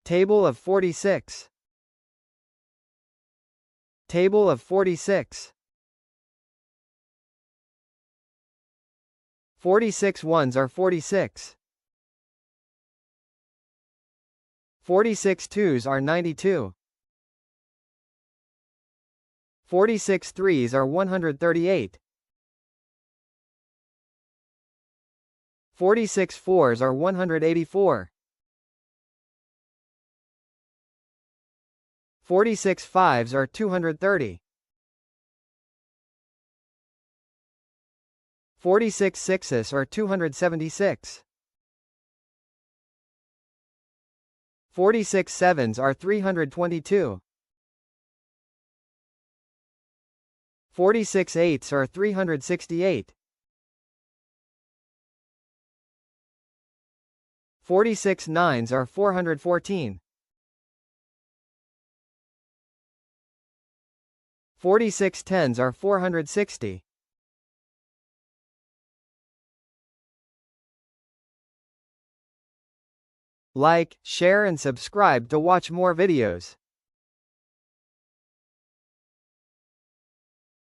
Table of 46. Table of 46. 46 ones are 46. 46 twos are 92. 46 threes are 138. 46 fours are 184. 46 fives are 230. 46 sixes are 276. 46 sevens are 322. 46 eights are 368. 46 nines are 414. 46 tens are 460. Like, share and subscribe to watch more videos.